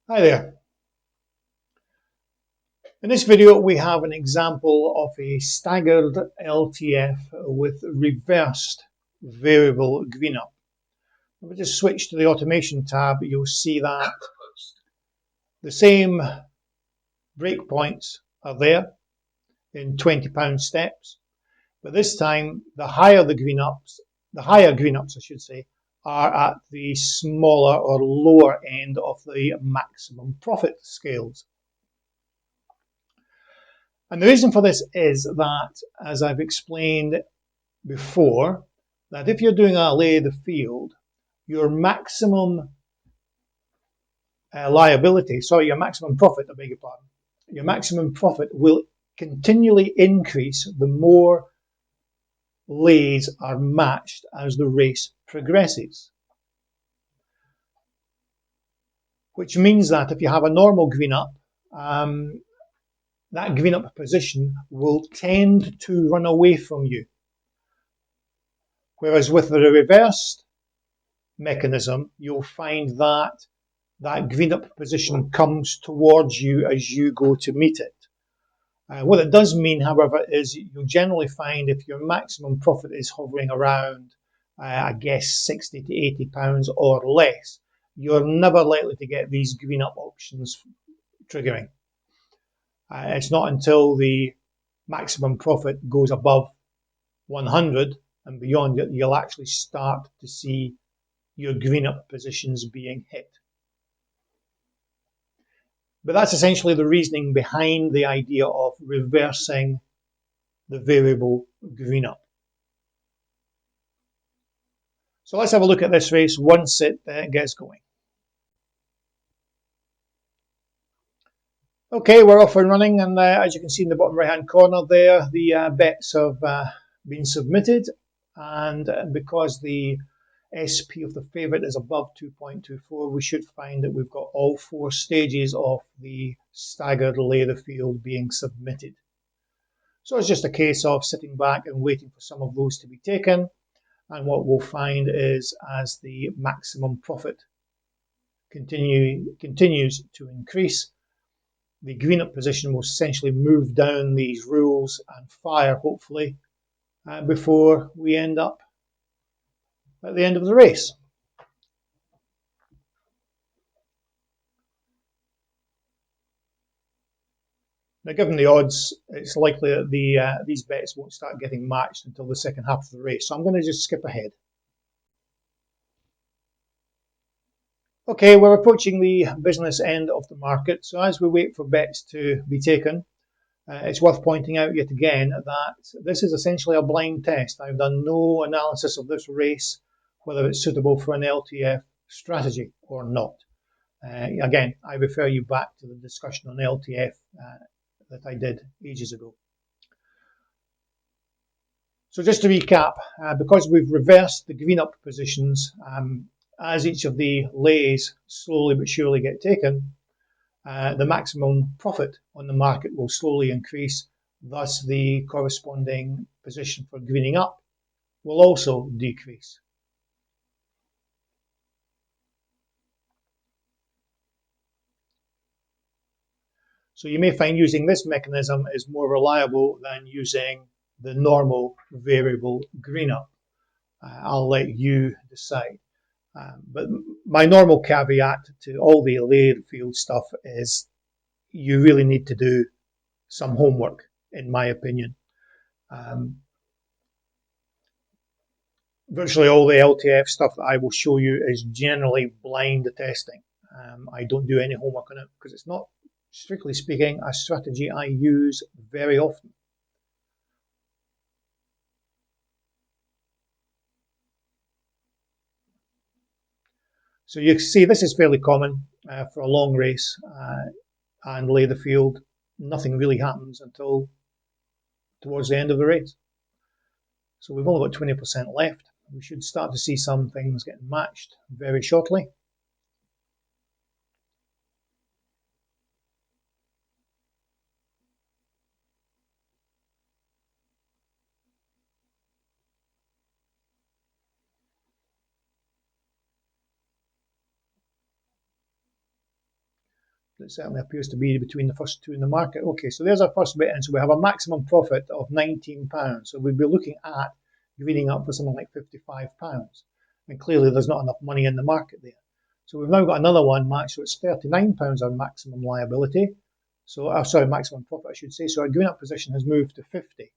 Hi there. In this video we have an example of a staggered LTF with reversed variable green up. If we just switch to the automation tab, you'll see that the same breakpoints are there in £20 steps, but this time the higher green ups I should say, are at the smaller or lower end of the maximum profit scales. And the reason for this is that, as I've explained before, that if you're doing a lay the field, your maximum your maximum profit, I beg your pardon, your maximum profit will continually increase the more lays are matched as the race progresses. Which means that if you have a normal green up, that green up position will tend to run away from you. Whereas with the reversed mechanism, you'll find that that green up position comes towards you as you go to meet it. What it does mean, however, is you'll generally find if your maximum profit is hovering around, I guess, £60 to £80 or less, you're never likely to get these green up options triggering. It's not until the maximum profit goes above 100 and beyond that you'll actually start to see your green up positions being hit. But that's essentially the reasoning behind the idea of reversing the variable green up. So let's have a look at this race once it gets going. Okay, we're off and running, and as you can see in the bottom right hand corner there, the bets have been submitted, and because the SP of the favourite is above 2.24, we should find that we've got all four stages of the staggered lay the field being submitted. So it's just a case of sitting back and waiting for some of those to be taken, and what we'll find is as the maximum profit continues to increase, the green up position will essentially move down these rules and fire, hopefully, before we end up at the end of the race. Now, given the odds, it's likely that these bets won't start getting matched until the second half of the race, so I'm going to just skip ahead. Okay, we're approaching the business end of the market, so as we wait for bets to be taken, it's worth pointing out yet again that this is essentially a blind test. I've done no analysis of this race, whether it's suitable for an LTF strategy or not. Again, I refer you back to the discussion on LTF that I did ages ago. So just to recap, because we've reversed the green up positions, as each of the lays slowly but surely get taken, the maximum profit on the market will slowly increase, thus the corresponding position for greening up will also decrease. So you may find using this mechanism is more reliable than using the normal variable green up. I'll let you decide. But my normal caveat to all the lay field stuff is you really need to do some homework, in my opinion. Virtually all the LTF stuff that I will show you is generally blind testing. I don't do any homework on it because it's not, strictly speaking, a strategy I use very often. So you see this is fairly common for a long race and lay the field. Nothing really happens until towards the end of the race. So we've only got 20% left. We should start to see some things getting matched very shortly. it certainly appears to be between the first two in the market. Okay, so there's our first bit in. So we have a maximum profit of £19. So we'd be looking at greening up for something like £55. And clearly there's not enough money in the market there. So we've now got another one matched, so it's £39 our maximum liability. So, sorry, maximum profit I should say. So our green up position has moved to 50.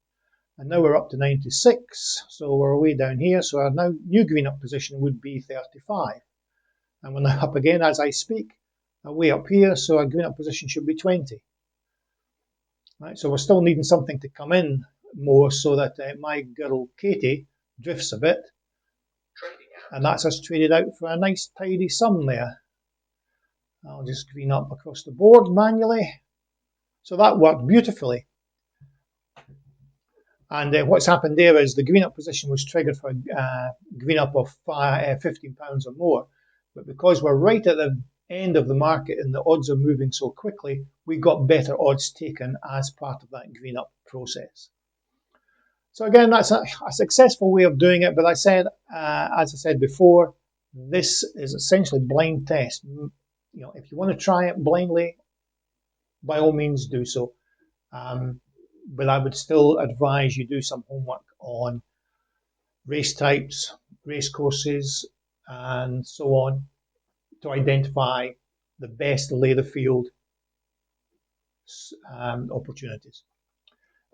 And now we're up to 96. So we're way down here. So our now new green up position would be 35. And we're now up again as I speak, way up here. So our green up position should be 20. Right, so we're still needing something to come in more so that my girl Katie drifts a bit. And that's us traded out for a nice tidy sum there. I'll just green up across the board manually. So that worked beautifully. And what's happened there is the green up position was triggered for a green up of £15 or more. But because we're right at the end of the market and the odds are moving so quickly, we got better odds taken as part of that green up process. So again, that's a successful way of doing it. But I said, as I said before, this is essentially blind test. You know, if you want to try it blindly, by all means do so. But I would still advise you do some homework on race types, race courses, and so on to identify the best lay the field opportunities.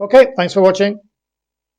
Okay, thanks for watching.